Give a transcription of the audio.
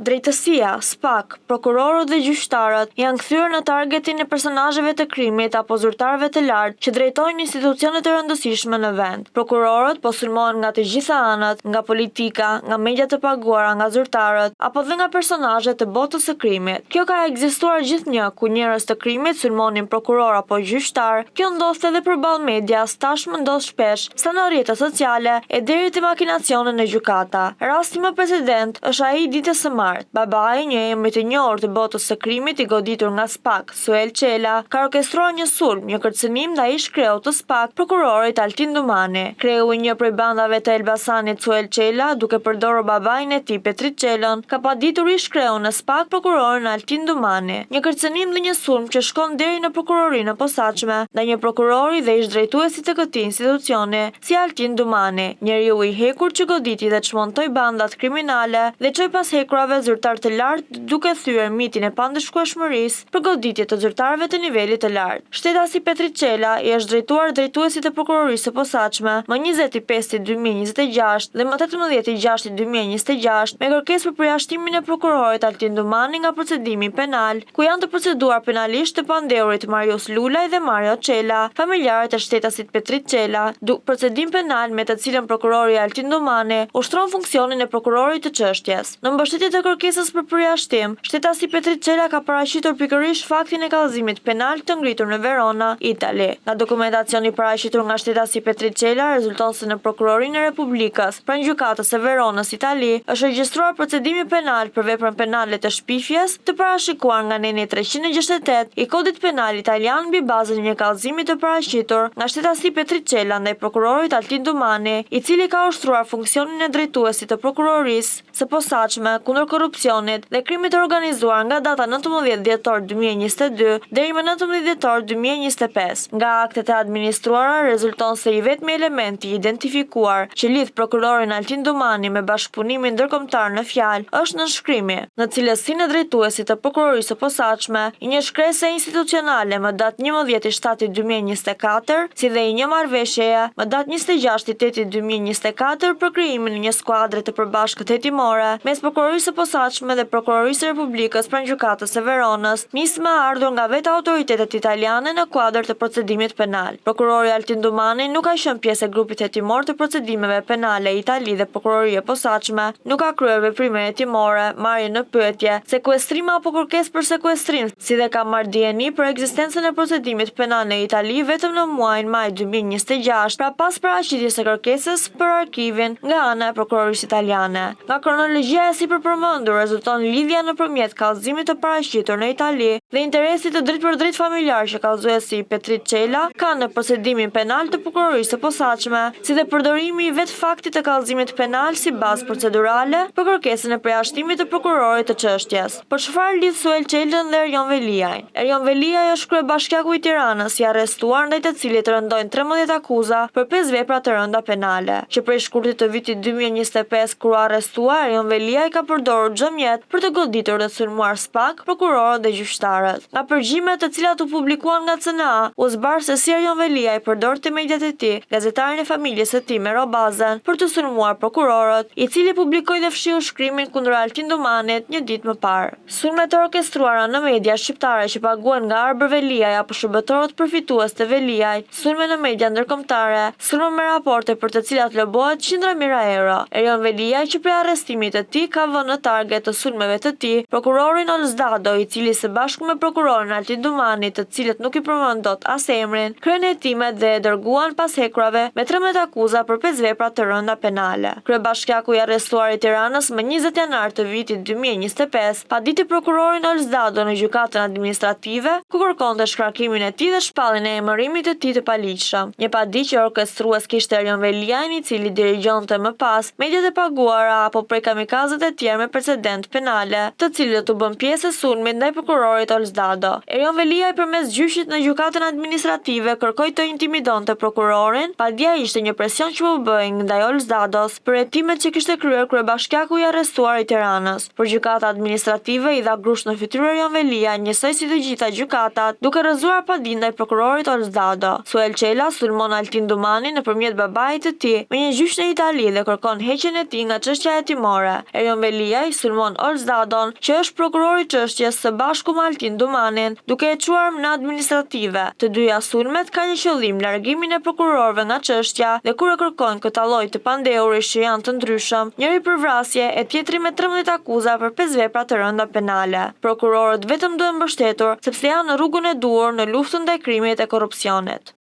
Drejtësia, SPAK, prokurorët dhe gjyqtarët janë kthyer në targetin e personazheve të krimit apo zyrtarëve të lartë që drejtojnë institucione të rëndësishme në vend. Prokurorët po sulmohen nga të gjitha anët, nga politika, nga mediat të paguara, nga zyrtarët apo dhe nga personazhe të botës së krimit. Kjo ka ekzistuar gjithnjë ku njerëz të krimit sulmonin prokuror apo gjyqtar. Kjo ndodhte edhe përballë medias, tashmë ndodh shpesh sa në rrjetet sociale e deri te makinacionet në gjykata. Rasti më precedent është ai ditës së babai, një emër të njohur të botës së krimit i goditur nga SPAK, Suel Qela, ka orkestruar një sulm, një kërcënim ndaj ish-kreut të SPAK, prokurorit Altin Dumani. Kreu i një prej bandave të Elbasanit, Suel Qela, duke përdorur babain e tij Petrit Qelën, ka paditur ish-kreun në SPAK, prokurorin Altin Dumani. Një kërcënim dhe një sulm që shkon deri në prokurorinë e posaçme ndaj një prokurori dhe ish-drejtuesit të këtij institucioni, si Altin Dumani, njeriu i hekur që goditi dhe çmontoi bandat kriminale dhe çoi pas hekurave zyrtar të lartë duke thyer mitin e pandëshkueshmërisë për goditje të zyrtarëve të nivelit të lartë. Shtetasi Petrit Qela i është drejtuar drejtuesit të prokurorisë së posaçme më 25/2026 dhe më 18/6/2026 me kërkesë për përjashtimin e prokurorit Altin Dumani nga procedimi penal, ku janë të proceduar penalisht të pandehurit Marius Lulaj dhe Mario Qela, familjarët e shtetasit Petrit Qela, procedim penal me të cilën prokurori Altin Dumani ushtron funksionin e prokurorit të çështjes. Në mbështetje të kërkesës për përjashtim, shtetasi Petrit Qela ka paraqitur pikërisht faktin e kallëzimit penal të ngritur në Verona, Itali. Nga dokumentacioni paraqitur nga shtetasi Petrit Qela rezulton se në Prokurorinë e Republikës pranë gjykatës së Veronës, Itali, është regjistruar procedimi penal për veprën penale të shpifjes të parashikuar nga neni 368 i Kodit Penal Italian mbi bazën e një kallëzimi të paraqitur nga shtetasi Petrit Qela ndaj prokurorit Altin Dumani, i cili ka ushtruar funksionin e drejtuesit të prokurorisë së posaçme kundër korrupsionit dhe krimit të organizuar nga data 19 dhjetor 2022 deri më 19 dhjetor 2025. Nga aktet e administruara rezulton se i vetmi elementi identifikuar që lidh prokurorin Altin Dumani me bashkëpunimin ndërkombëtar në fjalë është nënshkrimi në cilësinë e drejtuesit të prokurorisë së posaçme i një shkrese institucionale më datë 11/7/2024, si dhe i një marrëveshjeje më datë 26/8/2024 për krijimin e një skuadre të përbashkët hetimore mes prokurorisë së posaçme dhe prokurorisë së Republikës pranë gjykatës së Veronës, nismë ardhur nga vetë autoritetet italiane në kuadër të procedimit penal. Prokurori Altin Dumani nuk ka qenë pjesë e grupit hetimor të procedimeve penale Itali dhe prokuroria e posaçme nuk ka kryer veprime hetimore, marrje në pyetje, sekuestrim apo kërkesë për sekuestrim, si dhe ka marrë dieni për ekzistencën e procedimit penal në Itali vetëm në muajin maj 2026, pra pas paraqitjes së kërkesës për arkivin nga ana e prokurorisë italiane. Nga kronologjia e sipërpërmendur rezulton lidhja nëpërmjet kallëzimit të paraqitur në Itali dhe interesit të drejt për drejt familjar që kallëzuesi Petrit Qela ka në procedimin penal të prokurorisë së posaçme, si dhe përdorimi i vetë faktit të kallëzimit penal si bazë procedurale për kërkesën e përjashtimit të prokurorit të çështjes. Por çfarë lidh Suel Qelën dhe Erjon Veliajin? Erjon Veliaj është kryebashkiaku i Tiranës i arrestuar ndaj të cilit rëndojnë 13 akuza për 5 vepra të rënda penale, që prej shkurtit të vitit 2025 kur u arrestua, Erjon Veliaj ka përdorur çdo mjet për të goditur dhe sulmuar SPAK, prokurorët dhe gjyqtarët. Nga përgjimet të cilat u publikuan nga CNA, u zbar se si Erjon Veliaj përdorte mediat e tij, gazetarin e familjes së tij me Robazën për të sulmuar prokurorët, i cili publikoi dhe fshiu shkrimin kundër Altin Dumanit një ditë më parë. Sulmet të orkestruara në media shqiptare që paguhen nga Arbër Veliaj apo shërbëtorët përfitues të Veliaj, sulme në media ndërkombëtare, sulme me raporte për të cilat lobohet qindra mijëra euro. Erjon Veliaj që prej arrestimit të tij ka vënë në target të sulmeve të tij prokurorin Olzdado, i cili së bashku me prokurorin Altin Dumani, të cilët nuk i përmend dot as emrin, kryen hetimet dhe e dërguan pas hekurave me 13 akuza për 5 vepra të rënda penale. Kryebashkiaku i arrestuar i Tiranës më 20 janar të vitit 2025 paditi prokurorin Olzdado në gjykatën administrative, ku kërkonte shkarkimin e tij dhe shpalljen e emërimit të tij të paligjshëm. Një paditje orkestrues kishte Erjon Veliajin, i cili dirigjonte më pas mediat e paguara apo prej kamikazët e tjerë me precedent penale, të cilët u bën pjesë e sulmit ndaj prokurorit Olzdado. Erion Velia përmes gjyqit në gjykatën administrative kërkoi të intimidonte prokurorin, padia ishte një presion që u bëi ndaj Olzdados për hetimet që kishte kryer kryebashkiaku i arrestuar i Tiranës. Por gjykata administrative i dha grush në fytyrë Erion Velia, njësoj si të gjitha gjykatat, duke rrëzuar padi ndaj prokurorit Olzdado. Suel Çela sulmon Altin Dumani nëpërmjet babait të tij me një gjyq në Itali dhe kërkon heqjen e tij nga çështja hetimore. Erion Velia i sulmon Olzdadon, që është prokurori i çështjes së bashku me Altin Dumanin, duke e çuar në administrative. Të dyja sulmet kanë një qëllim, largimin e prokurorëve nga çështja, dhe kur e kërkojnë këtë lloj të pandehurisht që janë të ndryshëm, njëri për vrasje e tjetri me 13 akuza për 5 vepra të rënda penale. Prokurorët vetëm duhen mbështetur sepse janë në rrugën e duhur në luftën ndaj krimit e korrupsionit.